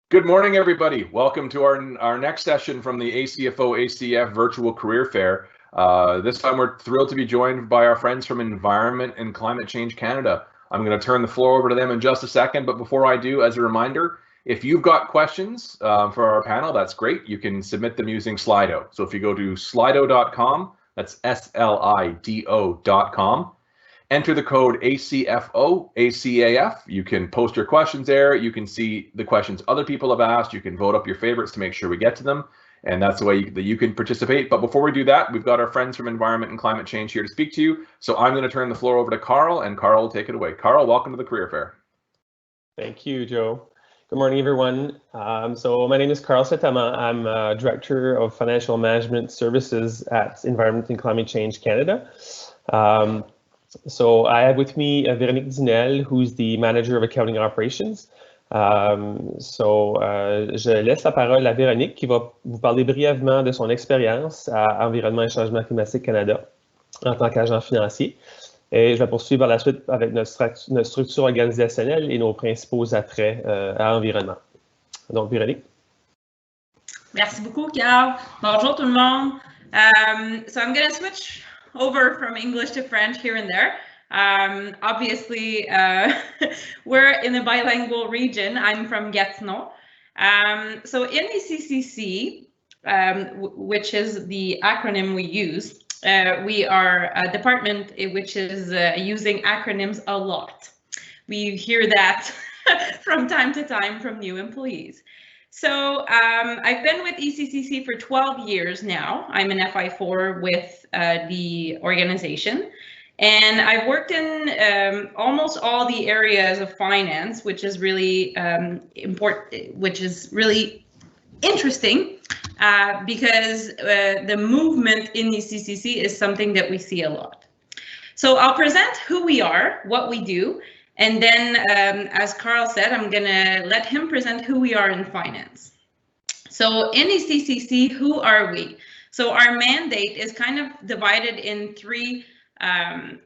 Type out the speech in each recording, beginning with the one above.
Good morning, everybody. Welcome to our next session from the ACFO-ACAF Virtual Career Fair. This time we're thrilled to be joined by our friends from Environment and Climate Change Canada. I'm going to turn the floor over to them in just a second, but before I do, as a reminder, if you've got questions for our panel, that's great. You can submit them using Slido. So if you go to slido.com, that's SLIDO.com, enter the code ACFO-ACAF. You can post your questions there. You can see the questions other people have asked. You can vote up your favorites to make sure we get to them. And that's the way that you can participate. But before we do that, we've got our friends from Environment and Climate Change here to speak to you. So I'm going to turn the floor over to Carl, and Carl will take it away. Carl, welcome to the Career Fair. Thank you, Joe. Good morning, everyone. So my name is Carl Satema. I'm Director of Financial Management Services at Environment and Climate Change Canada. So I have with me Véronique Dinel, who's the Manager of Accounting Operations. Je laisse la parole à Véronique qui va vous parler brièvement de son expérience à Environnement et Changement climatique Canada en tant qu'agent financier. Et je vais poursuivre par la suite avec notre structure organisationnelle et nos principaux attraits à Environnement. Donc, Véronique. Merci beaucoup, Carl. Bonjour tout le monde. So I'm going to switch over from English to French here and there. Obviously, we're in a bilingual region. I'm from Gatineau. So in Eccc, which is the acronym we use, we are a department which is using acronyms a lot. We hear that from time to time from new employees. So I've been with Eccc for 12 years now. I'm an FI4 with the organization, and I've worked in almost all the areas of finance, which is really important, which is really interesting because the movement in Eccc is something that we see a lot. So I'll present who we are, what we do, and then, as Carl said, I'm going to let him present who we are in finance. So in Eccc, who are we? So our mandate is kind of divided in three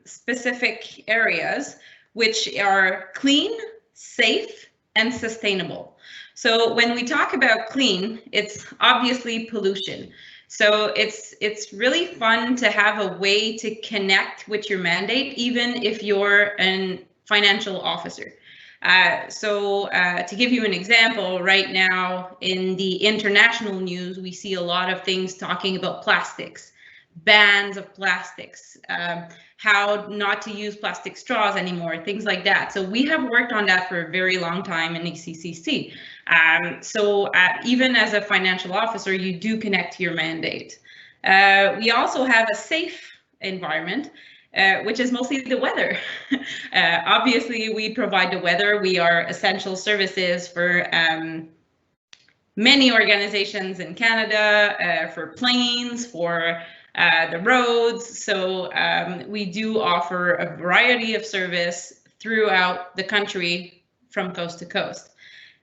specific areas, which are clean, safe, and sustainable. So when we talk about clean, it's obviously pollution. So it's really fun to have a way to connect with your mandate, even if you're an financial officer. To give you an example, right now in the international news, we see a lot of things talking about plastics, bans of plastics, how not to use plastic straws anymore, things like that. So we have worked on that for a very long time in Eccc. Even as a financial officer, you do connect to your mandate. We also have a safe environment, which is mostly the weather. Obviously, we provide the weather. We are essential services for many organizations in Canada, for planes, for the roads. So we do offer a variety of service throughout the country from coast to coast.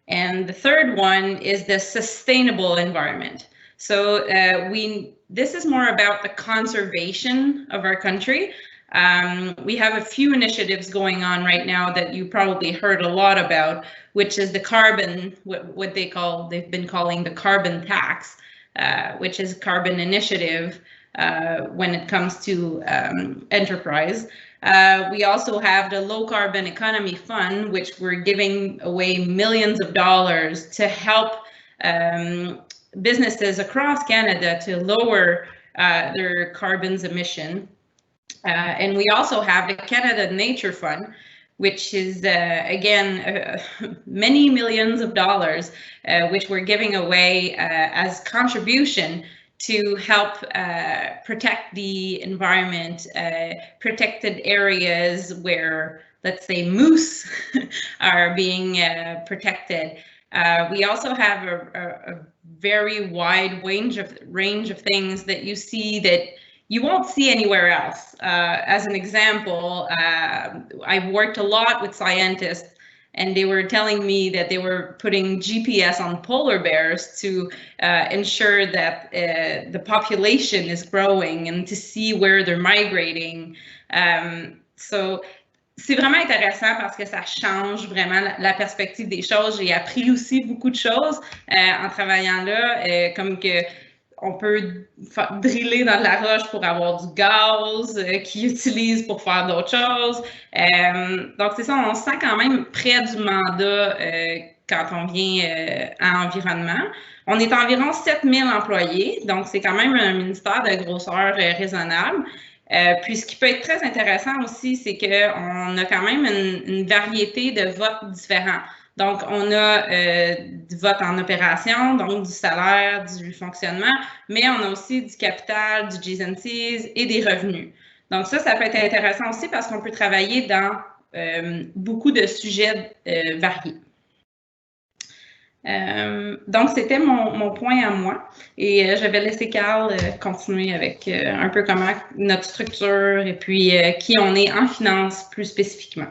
And the third one is the sustainable environment. So this is more about the conservation of our country. We have a few initiatives going on right now that you probably heard a lot about, which is the carbon, what they've been calling the carbon tax, which is carbon initiative when it comes to enterprise. We also have the low carbon economy fund, which we're giving away millions of dollars to help businesses across Canada to lower their carbon emission. And we also have the Canada Nature Fund, which is, again, many millions of dollars, which we're giving away as contribution to help protect the environment, protected areas where, let's say, moose are being protected. We also have a very wide range of things that you see that you won't see anywhere else. As an example, I've worked a lot with scientists, and they were telling me that they were putting GPS on polar bears to ensure that the population is growing and to see where they're migrating. So c'est vraiment intéressant parce que ça change vraiment la perspective des choses. J'ai appris aussi beaucoup de choses en travaillant là, comme que on peut driller dans de la roche pour avoir du gaz qu'ils utilisent pour faire d'autres choses. Donc, c'est ça, on se sent quand même près du mandat quand on vient à Environnement. On est environ 7000 employés, donc c'est quand même un ministère de grosseur raisonnable. Puis, ce qui peut être très intéressant aussi, c'est qu'on a quand même une variété de votes différents. Donc, on a du vote en opération, donc du salaire, du fonctionnement, mais on a aussi du capital, du G's and C's et des revenus. Donc, ça peut être intéressant aussi parce qu'on peut travailler dans beaucoup de sujets variés. Donc, c'était mon point à moi et je vais laisser Carl continuer avec un peu comment notre structure et puis qui on est en finance plus spécifiquement.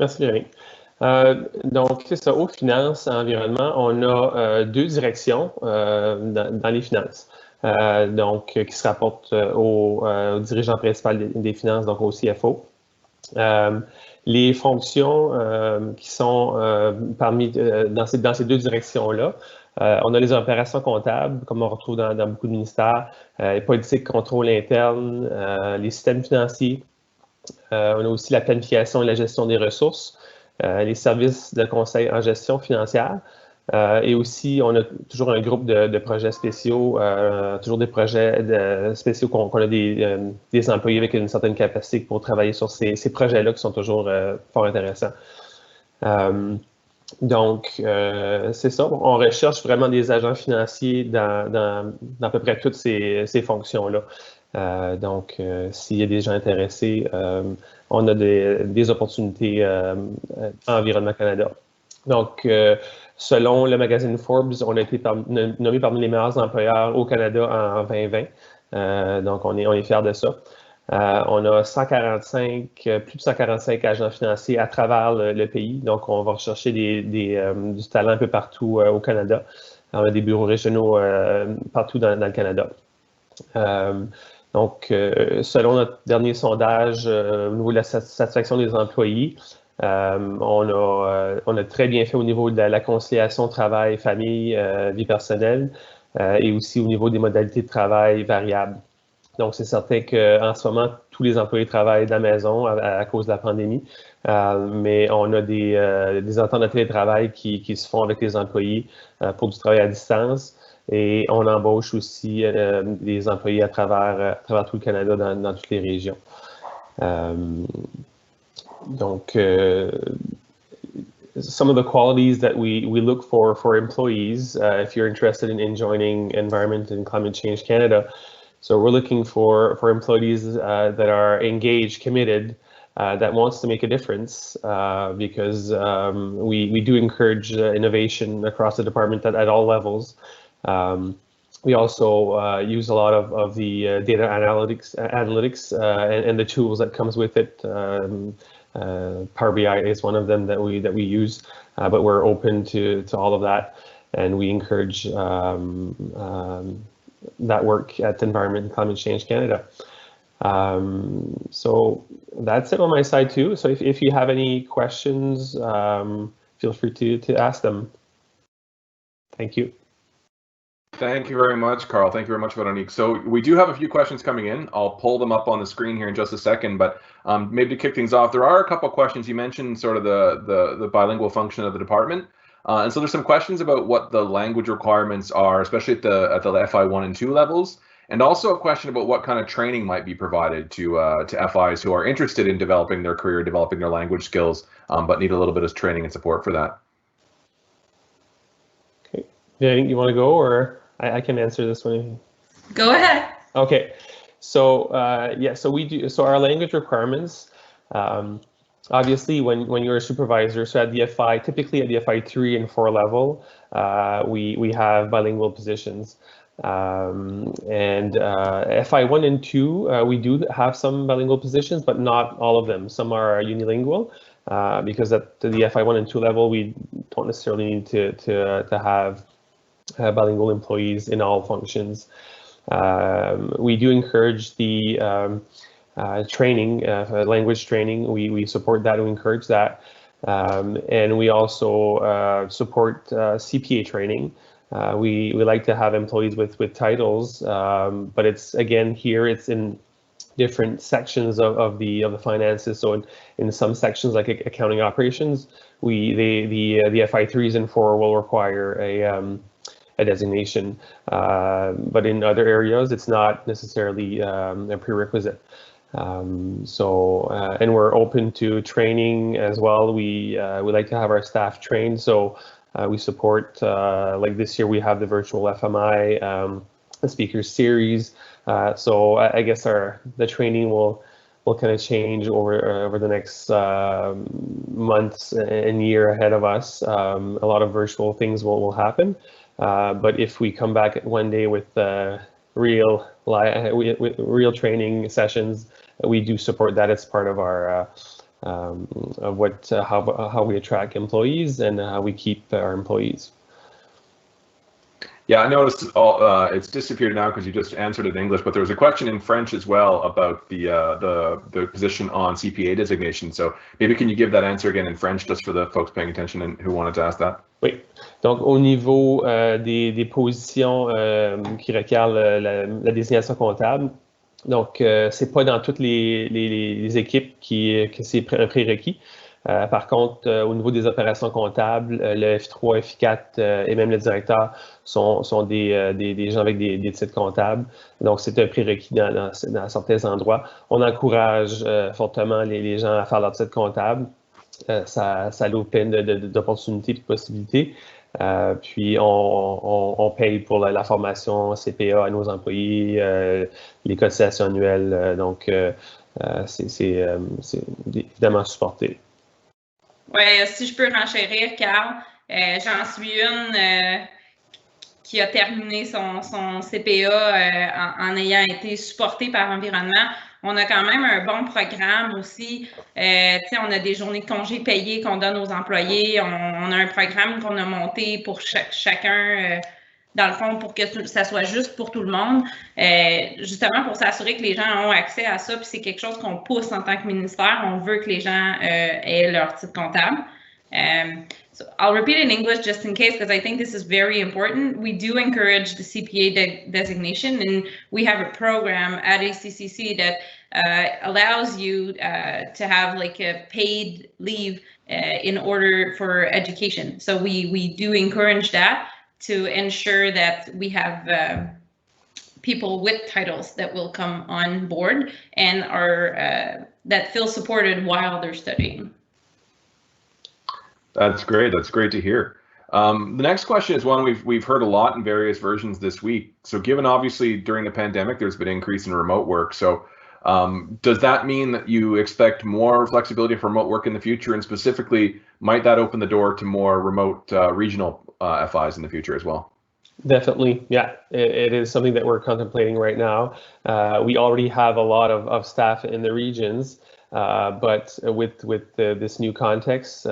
Merci, Véronique. Donc, c'est ça, aux finances, environnement, on a deux directions dans les finances. Donc, qui se rapportent au dirigeant principal des finances, donc au CFO. Les fonctions qui sont dans ces deux directions-là, on a les opérations comptables, comme on retrouve dans beaucoup de ministères, les politiques contrôle interne, les systèmes financiers. On a aussi la planification et la gestion des ressources, les services de conseil en gestion financière. Et aussi, on a toujours un groupe de projets spéciaux, toujours des projets spéciaux qu'on a des employés avec une certaine capacité pour travailler sur ces projets-là qui sont toujours fort intéressants. Donc, c'est ça. On recherche vraiment des agents financiers dans à peu près toutes ces fonctions-là. Donc, s'il y a des gens intéressés, on a des opportunités en Environnement Canada. Donc, selon le magazine Forbes, on a été nommé parmi les meilleurs employeurs au Canada en 2020. Donc, on est fiers de ça. On a plus de 145 agents financiers à travers le pays. Donc, on va rechercher du talent un peu partout au Canada. On a des bureaux régionaux partout dans le Canada. Donc, selon notre dernier sondage au niveau de la satisfaction des employés, on a très bien fait au niveau de la conciliation travail, famille, vie personnelle et aussi au niveau des modalités de travail variables. Donc, c'est certain qu'en ce moment, tous les employés travaillent de la maison à cause de la pandémie, mais on a des ententes de télétravail qui se font avec les employés pour du travail à distance. Et on embauche aussi des employés à travers tout le Canada dans toutes les régions. Donc, some of the qualities that we look for employees, if you're interested in joining Environment and Climate Change Canada. So we're looking for employees that are engaged, committed, that wants to make a difference because we do encourage innovation across the department at all levels. We also use a lot of the data analytics and the tools that comes with it. Power BI is one of them that we use, but we're open to all of that, and we encourage that work at Environment and Climate Change Canada. So that's it on my side too. So if you have any questions, feel free to ask them. Thank you. Thank you very much, Carl. Thank you very much, Veronique. So we do have a few questions coming in. I'll pull them up on the screen here in just a second, but maybe to kick things off, there are a couple of questions. You mentioned sort of the bilingual function of the department. And so there's some questions about what the language requirements are, especially at the FI 1 and 2 levels, and also a question about what kind of training might be provided to FIs who are interested in developing their career, developing their language skills, but need a little bit of training and support for that. Okay, Véronique, you want to go, or I can answer this one? Go ahead. Okay, so yeah, so we do. So our language requirements. Obviously, when you're a supervisor, so at the FI, typically at the FI 3 and 4 level, we have bilingual positions. And FI 1 and 2, we do have some bilingual positions, but not all of them. Some are unilingual because at the FI 1 and 2 level, we don't necessarily need to have bilingual employees in all functions. We do encourage the training, language training. We support that, we encourage that. And we also support CPA training. We like to have employees with titles, but it's again here it's in different sections of the finances. So in some sections like accounting operations, the FI 3s and 4 will require a designation, but in other areas it's not necessarily a prerequisite. And we're open to training as well. We like to have our staff trained, so we support, like this year we have the virtual FMI, the speakers series. So I guess the training will kind of change over the next months and year ahead of us. A lot of virtual things will happen, but if we come back one day with real training sessions, we do support that. It's part of our how we attract employees and how we keep our employees. Yeah, I noticed it's disappeared now because you just answered it in English, but there was a question in French as well about the position on CPA designation. So maybe can you give that answer again in French just for the folks paying attention and who wanted to ask that? Oui. Donc, au niveau des positions qui requièrent la désignation comptable, donc c'est pas dans toutes les équipes que c'est un prérequis. Par contre, au niveau des opérations comptables, le F3, F4 et même le directeur sont des gens avec des titres comptables. Donc, c'est un prérequis dans certains endroits. On encourage fortement les gens à faire leur titre comptable. Ça l'ouvre plein d'opportunités et de possibilités. Puis, on paye pour la formation CPA à nos employés, les cotisations annuelles. Donc, c'est évidemment supporté. Oui, si je peux renchérir, Carl, j'en suis une qui a terminé son CPA en ayant été supportée par Environnement. On a quand même un bon programme aussi. On a des journées de congés payées qu'on donne aux employés. On a un programme qu'on a monté pour chacun, dans le fond, pour que ça soit juste pour tout le monde, justement pour s'assurer que les gens ont accès à ça. Puis c'est quelque chose qu'on pousse en tant que ministère. On veut que les gens aient leur titre comptable. So I'll repeat in English just in case, because I think this is very important. We do encourage the CPA designation, and we have a program at Eccc that allows you to have like a paid leave in order for education. So we do encourage that to ensure that we have people with titles that will come on board and are that feel supported while they're studying. That's great. That's great to hear. The next question is one we've heard a lot in various versions this week. So given obviously during the pandemic, there's been an increase in remote work. So does that mean that you expect more flexibility for remote work in the future? And specifically, might that open the door to more remote regional FIs in the future as well? Definitely, yeah. It is something that we're contemplating right now. We already have a lot of staff in the regions. But with this new context,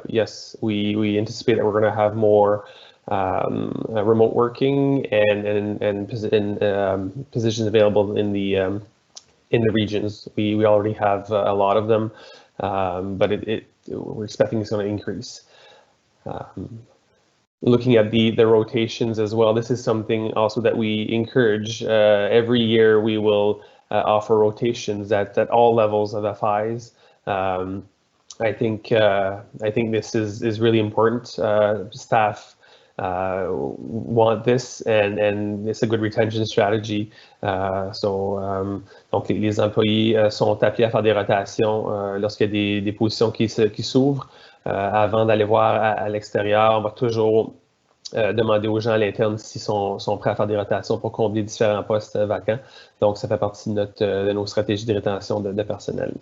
yes, we anticipate that we're going to have more remote working and positions available in the regions. We already have a lot of them, but we're expecting it's going to increase. Looking at the rotations as well, this is something also that we encourage. Every year we will offer rotations at all levels of FIs. I think this is really important. Staff want this, and it's a good retention strategy. Donc les employés sont appelés à faire des rotations lorsqu'il y a des positions qui s'ouvrent. Avant d'aller voir à l'extérieur, on va toujours demander aux gens à l'interne s'ils sont prêts à faire des rotations pour combler différents postes vacants. Donc, ça fait partie de nos stratégies de rétention de personnel.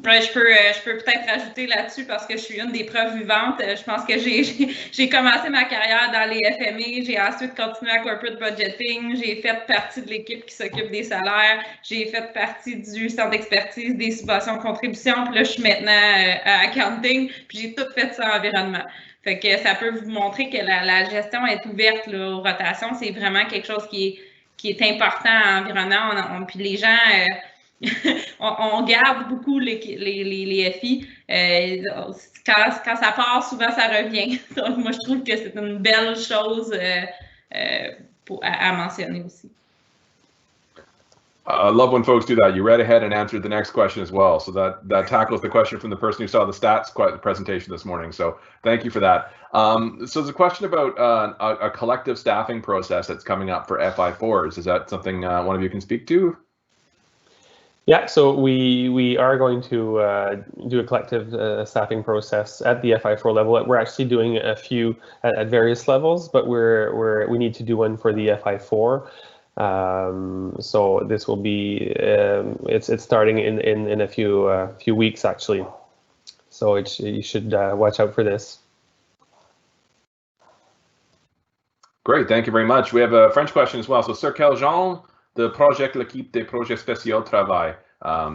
Ouais, je peux peut-être rajouter là-dessus parce que je suis une des preuves vivantes. Je pense que j'ai commencé ma carrière dans les FME, j'ai ensuite continué à corporate budgeting, j'ai fait partie de l'équipe qui s'occupe des salaires, j'ai fait partie du centre d'expertise des subventions contributions, puis là je suis maintenant à accounting, puis j'ai tout fait ça en environnement. Fait que ça peut vous montrer que la gestion est ouverte là, aux rotations, c'est vraiment quelque chose qui est important à environnement. Puis les gens on garde beaucoup les FI. Quand ça part, souvent ça revient. Donc, moi, je trouve que c'est une belle chose à mentionner aussi. I love when folks do that. You read ahead and answered the next question as well. So that tackles the question from the person who saw the stats presentation this morning. So thank you for that. So there's a question about a collective staffing process that's coming up for FI4s. Is that something one of you can speak to? Yeah, so we are going to do a collective staffing process at the FI4 level. We're actually doing a few at various levels, but we need to do one for the FI4. So this will be it's starting in a few weeks actually. So you should watch out for this. Great, thank you very much. We have a French question as well. So, sur quel genre de projet l'équipe des projets spéciaux travaille?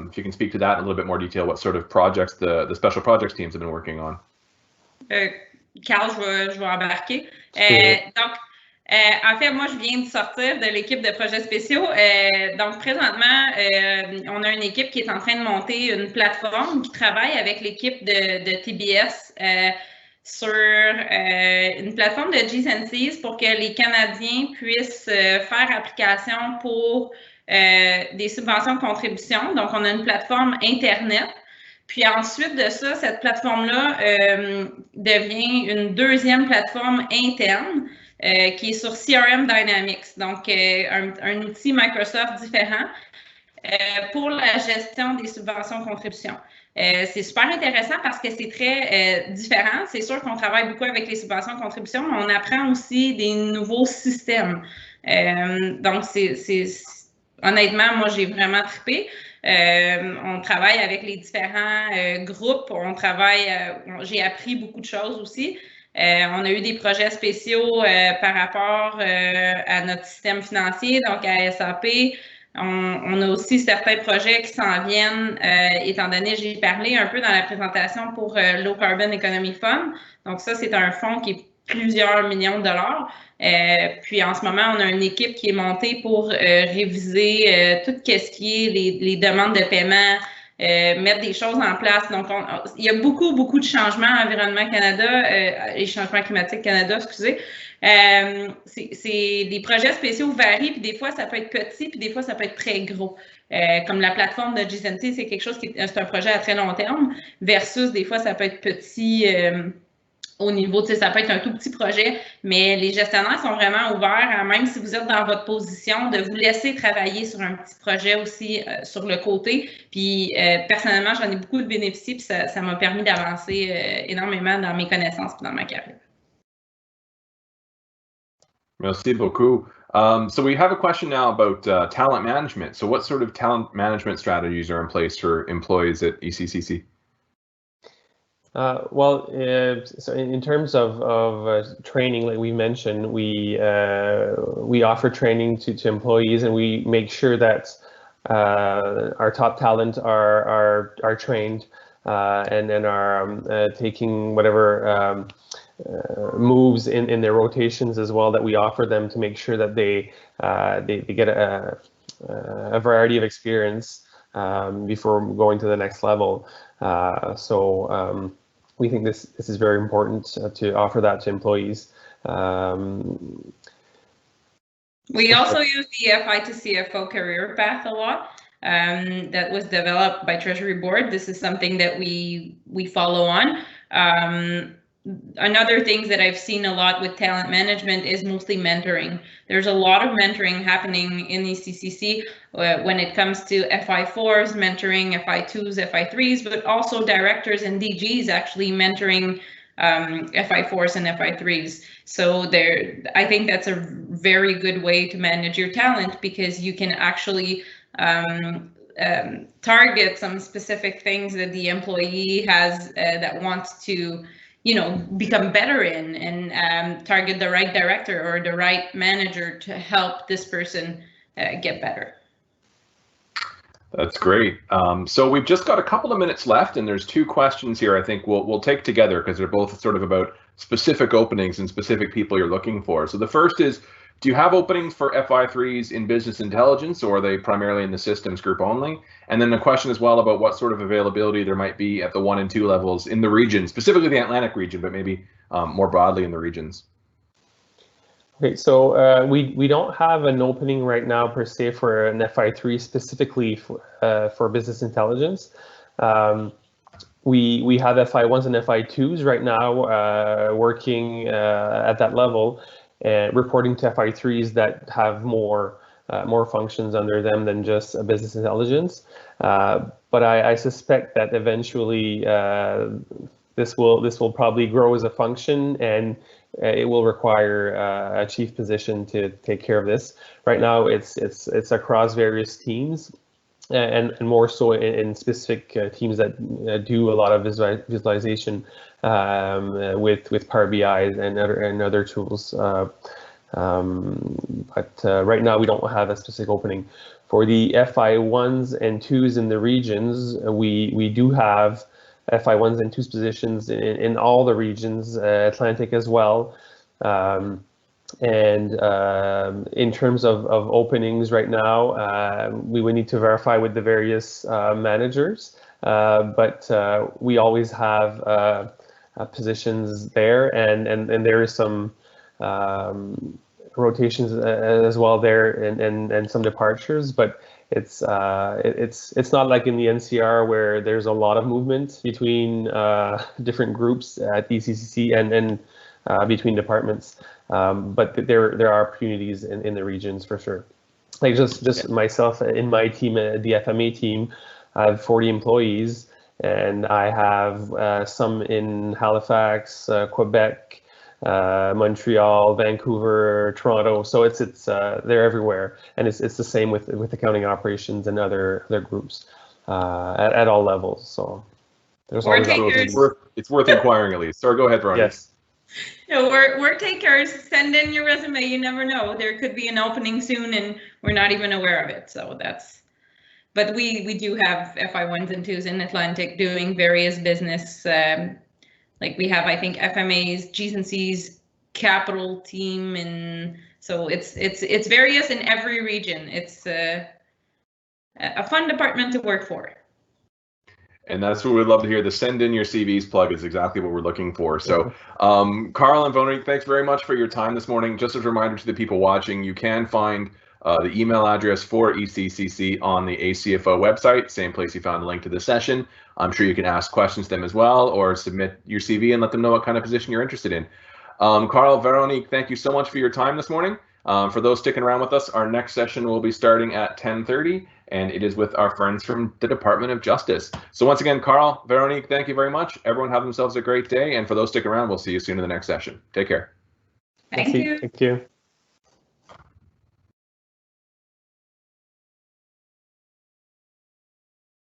If you can speak to that in a little bit more detail, what sort of projects the special projects teams have been working on. Carl, je vais embarquer. Donc, en fait, moi, je viens de sortir de l'équipe de projets spéciaux. Donc, présentement, on a une équipe qui est en train de monter une plateforme qui travaille avec l'équipe de TBS sur une plateforme de Eccc pour que les Canadiens puissent faire application pour des subventions de contribution. Donc, on a une plateforme Internet. Puis ensuite de ça, cette plateforme-là devient une deuxième plateforme interne qui est sur CRM Dynamics, donc un outil Microsoft différent pour la gestion des subventions de contribution. C'est super intéressant parce que c'est très différent. C'est sûr qu'on travaille beaucoup avec les subventions de contribution, mais on apprend aussi des nouveaux systèmes. Donc, honnêtement, moi, j'ai vraiment trippé. On travaille avec les différents groupes. J'ai appris beaucoup de choses aussi. On a eu des projets spéciaux par rapport à notre système financier, donc à SAP. On a aussi certains projets qui s'en viennent, étant donné, j'ai parlé un peu dans la présentation pour Low Carbon Economy Fund. Donc ça, c'est un fonds qui est plusieurs millions de dollars. Puis en ce moment, on a une équipe qui est montée pour réviser tout ce qui est les demandes de paiement, mettre des choses en place. Donc, il y a beaucoup de changements à Environnement Canada et Changement climatique Canada, excusez. Des projets spéciaux varient, puis des fois, ça peut être petit, puis des fois, ça peut être très gros. Comme la plateforme de Eccc, c'est quelque chose c'est un projet à très long terme, versus des fois, ça peut être petit au niveau, ça peut être un tout petit projet, mais les gestionnaires sont vraiment ouverts, même si vous êtes dans votre position, de vous laisser travailler sur un petit projet aussi sur le côté. Puis personnellement, j'en ai beaucoup bénéficié, puis ça m'a permis d'avancer énormément dans mes connaissances et dans ma carrière. Merci beaucoup. So we have a question now about talent management. So what sort of talent management strategies are in place for employees at Eccc? So in terms of training, like we mentioned, we offer training to employees, and we make sure that our top talent are trained and are taking whatever moves in their rotations as well that we offer them to make sure that they get a variety of experience before going to the next level. We think this is very important to offer that to employees. We also use the FI to CFO career path a lot. That was developed by Treasury Board. This is something that we follow on. Another thing that I've seen a lot with talent management is mostly mentoring. There's a lot of mentoring happening in Eccc when it comes to FI4s, mentoring FI2s, FI3s, but also directors and DGs actually mentoring FI4s and FI3s. So I think that's a very good way to manage your talent, because you can actually target some specific things that the employee has that wants to become better in, and target the right director or the right manager to help this person get better. That's great. So we've just got a couple of minutes left, and there's two questions here I think we'll take together, because they're both sort of about specific openings and specific people you're looking for. So the first is, Do you have openings for FI3s in business intelligence, or are they primarily in the systems group only? And then the question as well about what sort of availability there might be at the 1 and 2 levels in the region, specifically the Atlantic region, but maybe more broadly in the regions. Okay, so we don't have an opening right now per se for an FI3 specifically for business intelligence. We have FI1s and FI2s right now working at that level and reporting to FI3s that have more functions under them than just a business intelligence. But I suspect that eventually this will probably grow as a function, and it will require a chief position to take care of this. Right now, it's across various teams, and more so in specific teams that do a lot of visualization with Power BI and other tools. But right now, we don't have a specific opening. For the FI1s and 2s in the regions, we do have FI1s and 2s positions in all the regions, Atlantic as well. And in terms of openings right now, we would need to verify with the various managers, but we always have positions there, and there is some rotations as well there, and some departures, but it's not like in the NCR where there's a lot of movement between different groups at Eccc and between departments, but there are opportunities in the regions for sure. Like just myself in my team, the FMA team, I have 40 employees, and I have some in Halifax, Quebec, Montreal, Vancouver, Toronto. So it's they're everywhere, and it's the same with accounting operations and other groups at all levels. So there's always it's worth inquiring at least. Sorry, go ahead, Ronnie. Yes. No, work takers, send in your resume. You never know. There could be an opening soon, and we're not even aware of it. So that's. But we do have FI1s and 2s in Atlantic doing various business. Like we have, I think, FMAs, G's and C's, capital team, and so it's various in every region. It's a fun department to work for. And that's what we'd love to hear. The send in your CVs plug is exactly what we're looking for. So Carl and Veronique, thanks very much for your time this morning. Just as a reminder to the people watching, you can find the email address for ECCC on the ACFO website, same place you found the link to the session. I'm sure you can ask questions to them as well, or submit your CV and let them know what kind of position you're interested in. Carl, Veronique, thank you so much for your time this morning. For those sticking around with us, our next session will be starting at 10:30, and it is with our friends from the Department of Justice. So once again, Carl, Veronique, thank you very much. Everyone have themselves a great day, and for those sticking around, we'll see you soon in the next session. Take care. Thank you. Thank you.